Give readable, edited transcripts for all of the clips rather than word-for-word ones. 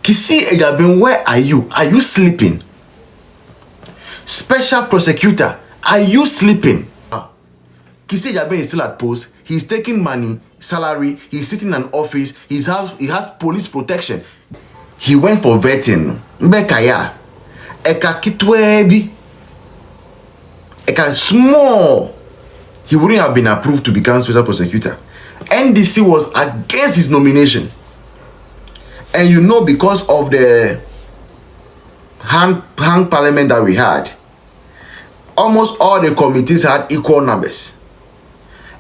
Kissi Agyabeng, where are you? Are you sleeping? Special prosecutor, are you sleeping? Kissi Agyabeng is still at post. He's taking money, salary. He's sitting in an office. He has police protection. He went for vetting. Mbekaya. Eka kitwebi. Eka small. He wouldn't have been approved to become special prosecutor. NDC was against his nomination. And you know, because of the hang parliament that we had, almost all the committees had equal numbers.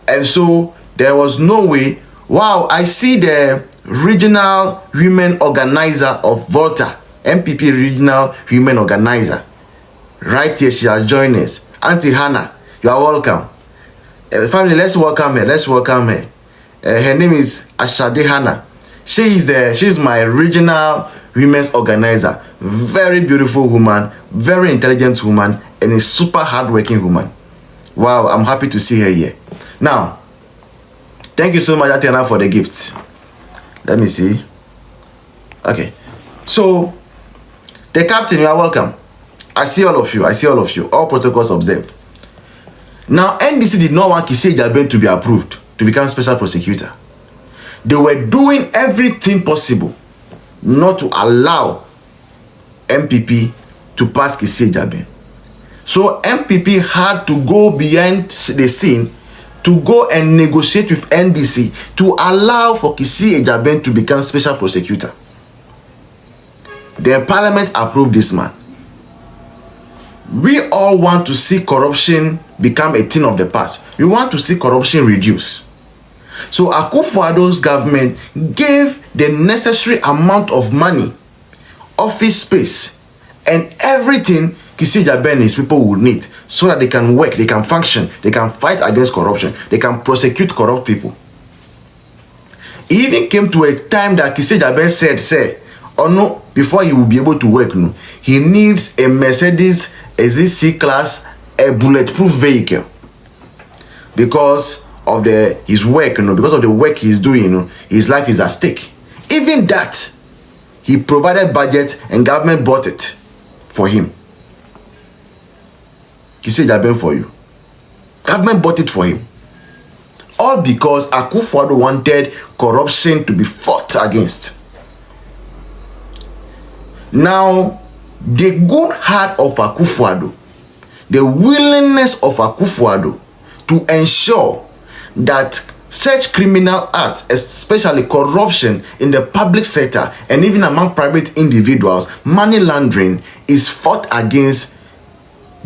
And so there was no way. Wow, I see the regional women organizer of Volta, MPP regional women organizer. Right here, she has joined us. Auntie Hannah, you are welcome. Family, let's welcome her. Let's welcome her. Her name is Ashade Hannah. She's my regional women's organizer. Very beautiful woman, very intelligent woman, and a super hardworking woman. Wow, I'm happy to see her here. Now, thank you so much, Atiana, for the gift. Let me see. Okay. So, the captain, you are welcome. I see all of you. I see all of you. All protocols observed. Now, NDC did not want Kissi Agyabeng to be approved to become special prosecutor. They were doing everything possible not to allow MPP to pass Kissi Agyabeng. So MPP had to go behind the scene to go and negotiate with NDC to allow for Kissi Agyabeng to become special prosecutor. The parliament approved this man. We all want to see corruption become a thing of the past. We want to see corruption reduce. So Akufo-Addo's government gave the necessary amount of money, office space, and everything Kissi Agyabeng and his people would need so that they can work, they can function, they can fight against corruption, they can prosecute corrupt people. It even came to a time that Kissi Agyabeng said, say, oh no, before he will be able to work, no, he needs a Mercedes C-Class, a bulletproof vehicle. Because of his work, because of the work he's doing, his life is at stake. Even that, he provided budget and government bought it for him. Kissi Agyabeng for you. Government bought it for him. All because Akufo-Addo wanted corruption to be fought against. Now, the good heart of Akufo-Addo, the willingness of Akufo-Addo to ensure that such criminal acts, especially corruption in the public sector and even among private individuals, money laundering is fought against,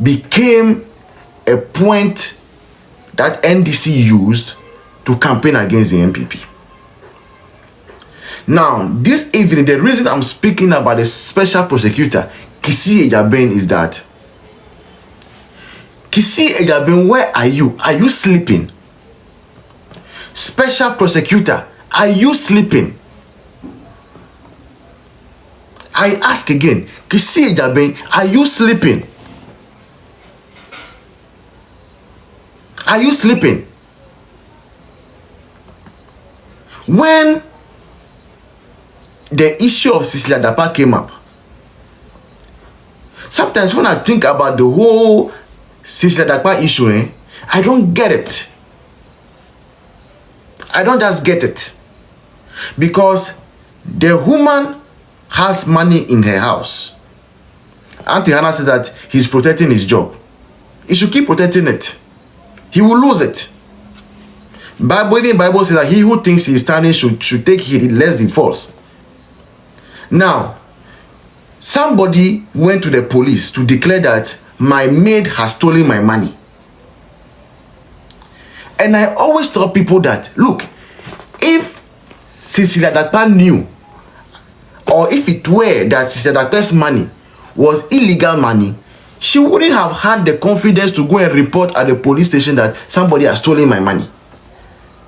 became a point that NDC used to campaign against the MPP. Now, this evening, the reason I'm speaking about the special prosecutor, Kissi Agyabeng, is that Kissi Agyabeng, where are you? Are you sleeping? Special prosecutor, are you sleeping? I ask again, Kissi Agyabeng, are you sleeping? Are you sleeping? When the issue of Cecilia Dapaah came up, sometimes when I think about the whole Cecilia Dapaah issue, I don't get it. I don't just get it. Because the woman has money in her house. Auntie Hannah says that he's protecting his job. He should keep protecting it. He will lose it. Even Bible says that he who thinks he is standing should take heed lest he falls. Now, somebody went to the police to declare that my maid has stolen my money. And I always tell people that, look, if Cecilia Dapaah knew, or if it were that Cecilia Dapaah's money was illegal money, she wouldn't have had the confidence to go and report at the police station that somebody has stolen my money.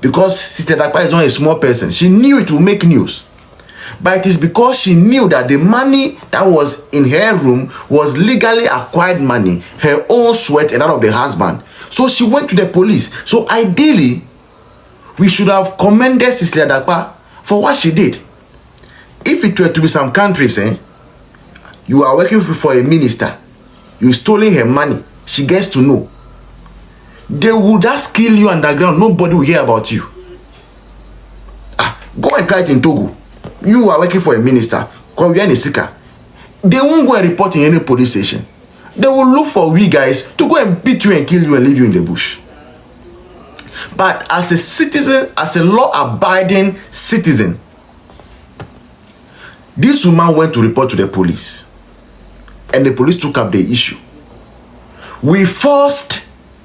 Because Cecilia Dapaah is not a small person. She knew it would make news. But it is because she knew that the money that was in her room was legally acquired money, her own sweat and that of the husband. So she went to the police. So ideally, we should have commended Cecilia Dapaah for what she did. If it were to be some countries, you are working for a minister, you stealing her money, she gets to know, they will just kill you underground. Nobody will hear about you. Go and try it in Togo. You are working for a minister, because you are in a seeker. They won't go and report in any police station. They will look for we guys to go and beat you and kill you and leave you in the bush. But as a citizen, as a law-abiding citizen, this woman went to report to the police, and the police took up the issue. We forced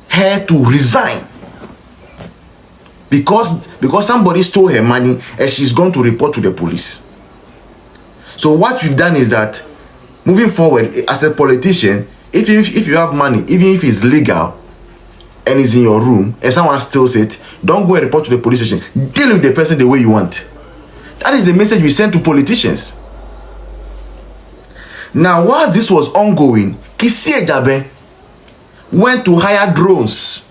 her to resign because somebody stole her money and she's gone to report to the police. So what we've done is that, moving forward, as a politician, if you have money, even if it's legal and it's in your room and someone steals it, don't go and report to the police station. Deal with the person the way you want. That is the message we send to politicians. Now, whilst this was ongoing, Kissi Agyabeng went to hire drones,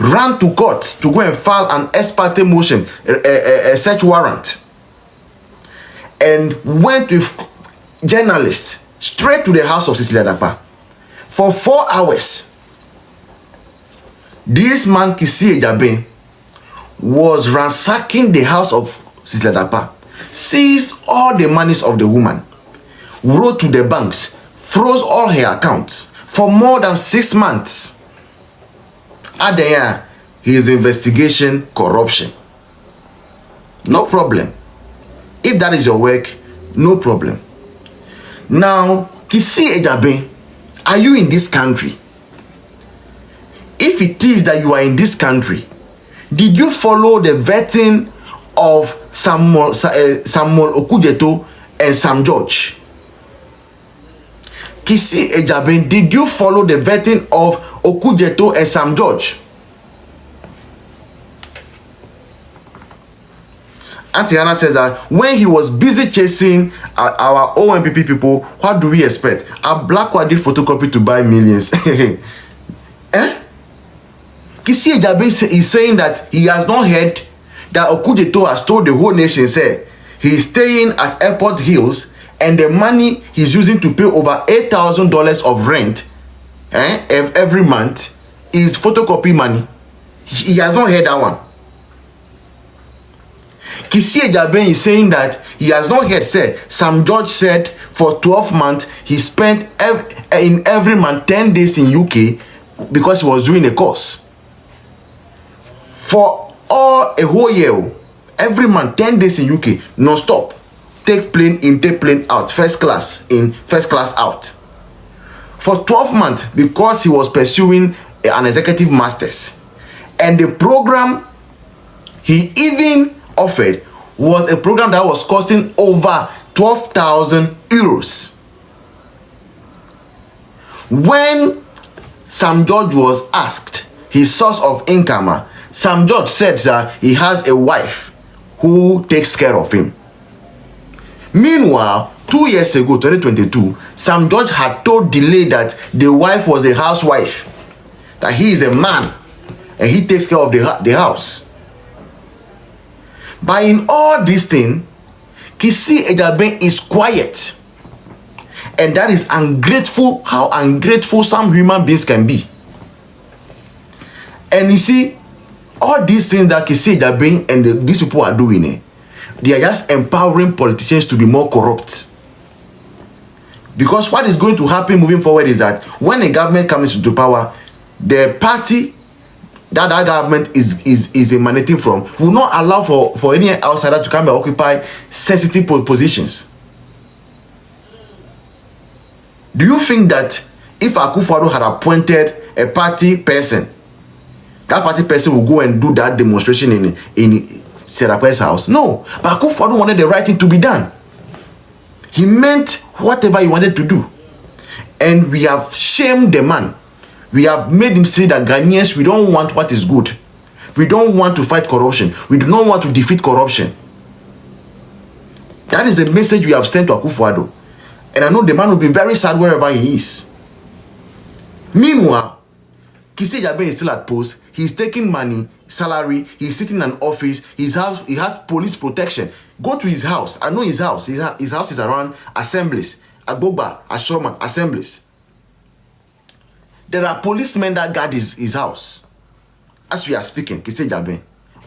ran to court to go and file an ex parte motion, a search warrant, and went with journalists straight to the house of Cecilia Dapaah. For 4 hours, this man, Kissi Agyabeng, was ransacking the house of Cecilia Dapaah, seized all the monies of the woman, wrote to the banks, froze all her accounts for more than 6 months. At the end, his investigation, corruption. No problem. If that is your work, no problem. Now, Kissi Agyabeng, are you in this country? If it is that you are in this country, did you follow the vetting of Samuel Okudzeto and Sam George? Kissi Agyabeng, did you follow the vetting of Okudzeto and Sam George? Auntie Hannah says that when he was busy chasing our OMPP people, what do we expect? A black one did photocopy to buy millions. Kissi Agyabeng is saying that he has not heard that Okudzeto has told the whole nation, say he is staying at Airport Hills, and the money he's using to pay over $8,000 of rent every month is photocopy money. He has not heard that one. Kissi Agyabeng is saying that he has not heard, say, Sam George said for 12 months he spent in every month 10 days in UK because he was doing a course. For a whole year, every month 10 days in UK, non-stop. Take plane in, take plane out, first class in, first class out. For 12 months because he was pursuing an executive master's. And the program he even offered was a program that was costing over 12,000 euros. When Sam George was asked his source of income, Sam George said that he has a wife who takes care of him. Meanwhile, 2 years ago, 2022, Sam George had told Delay that the wife was a housewife, that he is a man and he takes care of the house. But in all these things, Kissi Agyabeng is quiet. And that is ungrateful, how ungrateful some human beings can be. And you see, all these things that Kissi Agyabeng and these people are doing, they are just empowering politicians to be more corrupt. Because what is going to happen moving forward is that when a government comes into power, the party that government is emanating from will not allow for any outsider to come and occupy sensitive positions. Do you think that if Akufo-Addo had appointed a party person, that party person will go and do that demonstration in Dapaah's house? No. But Akufo-Addo wanted the right thing to be done. He meant whatever he wanted to do. And we have shamed the man. We have made him say that Ghanaians, we don't want what is good. We don't want to fight corruption. We do not want to defeat corruption. That is the message we have sent to Akufo-Addo. And I know the man will be very sad wherever he is. Meanwhile, Kissi Agyabeng is still at post. He's taking money, salary. He's sitting in an office. He has police protection. Go to his house. I know his house. His house is around assemblies. Agbogba, Ashoman, assemblies. There are policemen that guard his house. As we are speaking, Kissi Agyabeng.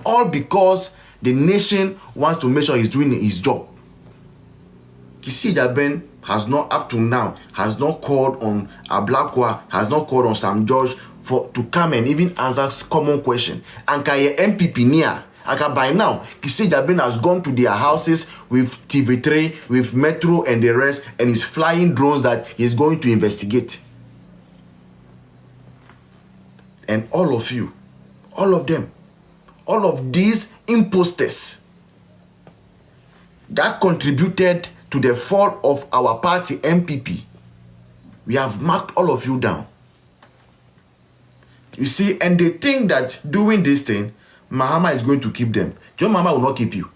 All because the nation wants to make sure he's doing his job. Kissi Agyabeng has not, up to now, has not called on Ablakwa, has not called on Sam George to come and even answer common question. And Kaye MPP near. And by now, Kissi Agyabeng has gone to their houses with TV3, with Metro and the rest, and is flying drones that he's going to investigate. And all of you, all of them, all of these imposters that contributed to the fall of our party MPP, we have marked all of you down. You see, and they think that doing this thing, Mahama is going to keep them. John Mahama will not keep you.